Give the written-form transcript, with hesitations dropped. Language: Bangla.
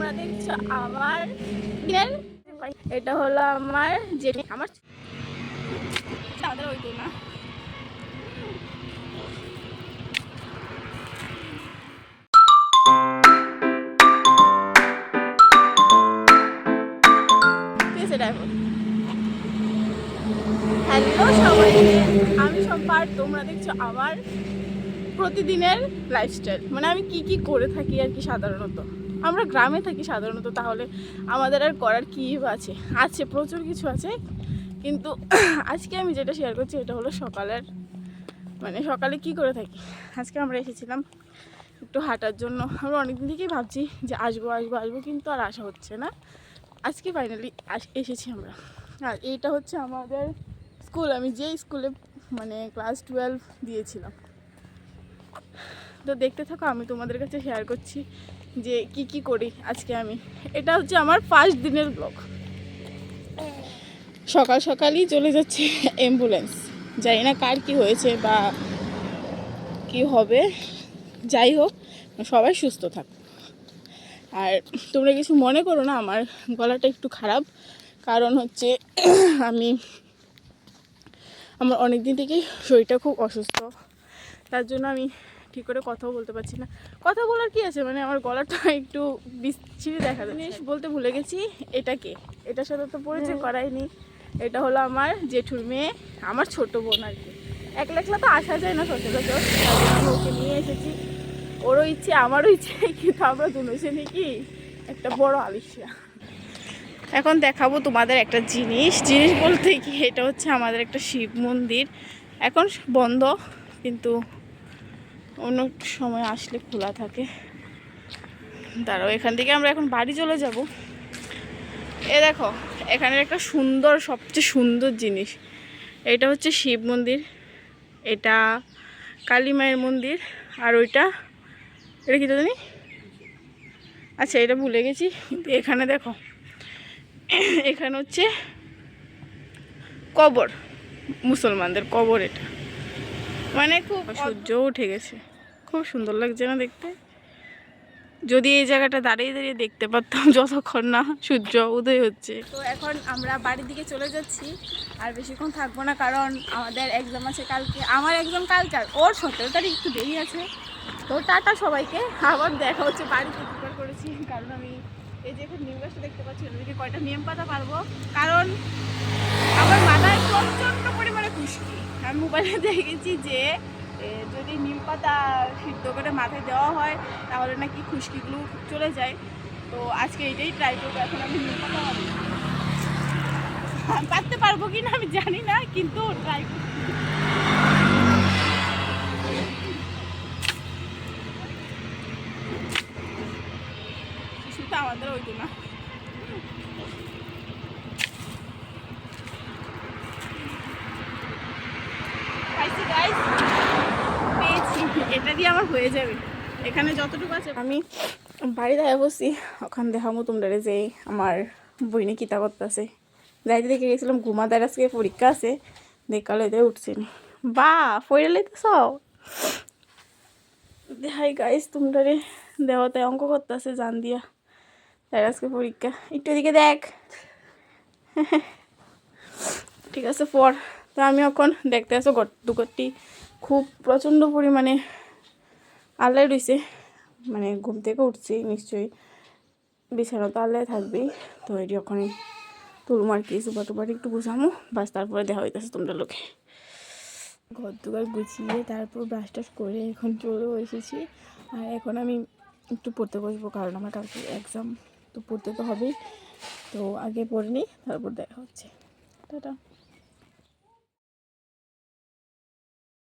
তোমরা দেখছো আমার এটা হলো আমার যে আমার ওই তো না হ্যালো সবাইকে, আমি সম্পার। তোমরা দেখছো আমার প্রতিদিনের লাইফস্টাইল, মানে আমি কি কি করে থাকি আর কি। সাধারণত আমরা গ্রামে থাকি সাধারণত, তাহলে আমাদের আর করার কী আছে, আছে প্রচুর কিছু আছে। কিন্তু আজকে আমি যেটা শেয়ার করছি এটা হলো সকালের, মানে সকালে কি করে থাকি। আজকে আমরা এসেছিলাম একটু হাঁটার জন্য। আমরা অনেকদিন থেকেই ভাবছি যে আসবো আসবো আসবো, কিন্তু আর আসা হচ্ছে না। আজকে ফাইনালি এসেছি আমরা। আর এইটা হচ্ছে আমাদের স্কুল, আমি যেই স্কুলে মানে ক্লাস 12 দিয়েছিলাম। তো দেখতে থাকো, আমি তোমাদের কাছে শেয়ার করছি যে কি কি করি আজকে আমি। এটা হচ্ছে আমার ফার্স্ট দিনের ব্লগ। সকাল সকালই চলে যাচ্ছে অ্যাম্বুলেন্স, জানি না কার কি হয়েছে বা কি হবে, যাই হোক সবাই সুস্থ থাক। আর তোমরা কিছু মনে করো না, আমার গলাটা একটু খারাপ, কারণ হচ্ছে আমার অনেক দিন থেকেই শরীরটা খুব অসুস্থ, তার জন্য আমি ঠিক করে কথাও বলতে পারছি না। কথা বলার কি আছে, মানে আমার গলাটা একটু বিচ্ছিরি দেখা যায়। জিনিস বলতে ভুলে গেছি, এটাকে এটার সাথে তো পরিচয় করাইনি। এটা হলো আমার জেঠুর মেয়ে, আমার ছোট বোন আর কি। একলা একলা তো আসা যায় না সচরাচর, আমি ওকে নিয়ে এসেছি। ওরও ইচ্ছে আমারও ইচ্ছে, কিন্তু আমরা দুজনে কি একটা বড় আলিশা। এখন দেখাবো তোমাদের একটা জিনিস বলতে কি, এটা হচ্ছে আমাদের একটা শিব মন্দির। এখন বন্ধ, কিন্তু অন্য সময় আসলে খোলা থাকে। দাঁড়াও, এখান থেকে আমরা এখন বাড়ি চলে যাব। এ দেখো, এখানের একটা সুন্দর, সবচেয়ে সুন্দর জিনিস, এটা হচ্ছে শিব মন্দির, এটা কালী মায়ের মন্দির, আর ওইটা এটা কি জানি, আচ্ছা এটা ভুলে গেছি। এখানে দেখো, এখানে হচ্ছে কবর, মুসলমানদের কবর। এটা মানে খুব সূর্যও উঠে গেছে, খুব সুন্দর লাগছে না দেখতে। যদি এই জায়গাটা দাঁড়িয়ে দাঁড়িয়ে দেখতে পারতাম যতক্ষণ না সূর্য উদয় হচ্ছে। তো এখন আমরা বাড়ির দিকে চলে যাচ্ছি, আর বেশিক্ষণ থাকবো না, কারণ আমাদের এক্সাম আছে কালকে। আমার এক্সাম কালকে, আর ওর 17 তারিখ একটু দেরি আছে। তো টাটা সবাইকে, আবার দেখা হচ্ছে। বাড়িতে প্রিপেয়ার করেছি, কারণ আমি এই যে এখন নিম গাছটা দেখতে পাচ্ছি, ওদিকে কয়টা নিম পাতা পারবো, কারণ আমার মাথায় প্রচণ্ড পরিমাণে খুশকি। আমি মোবাইলে দেখেছি যে যদি নিম পাতা সিদ্ধ করে মাথায় দেওয়া হয় তাহলে নাকি খুশকিগুলো চলে যায়। তো আজকে এটাই ট্রাই করবো। এখন আমি নিম পাতা পাততে পারবো কি না আমি জানি না, কিন্তু ট্রাই করবো। শিশুটা আমাদের ওই তো না, এটা দিয়ে আমার হয়ে যাবে। এখানে যতটুকু আছে আমি বাড়ি দেখা বসছি, ওখান দেখাবো তোমরা যে আমার বইনে কিতা করতেছে। যাইতে দেখে গেছিলাম ঘুমাদার, আজকে পরীক্ষা আছে, দেখালে উঠছি বা ফইরে লাইতেছ। হাই গাইস, তোমরা রে দেওয়াতে অঙ্ক করতেছে জান দিয়া, তাই আজকে পরীক্ষা। একটু এদিকে দেখ, ঠিক আছে পর। তো আমি এখন দেখতে আসো দুগটি খুব প্রচণ্ড পরিমাণে আল্লাহ রয়েছে, মানে ঘুম থেকে উঠছি নিশ্চয়ই, বিছানা তো আল্লাহ থাকবেই। তো এটি ওখানে তুলমার কি সুপার টুপার একটু গুছামো, বাস তারপরে দেখা হইতেছে তোমরা লোকে। ঘর দুয়ার গুছিয়ে তারপর ব্রাশ টাশ করে এখন চলেও এসেছি। আর এখন আমি একটু পড়তে বসবো, কারণ আমার কালকে এক্সাম, তো পড়তে তো হবেই। তো আগে পড়ে নিই, তারপর দেখা হচ্ছে। টাটা।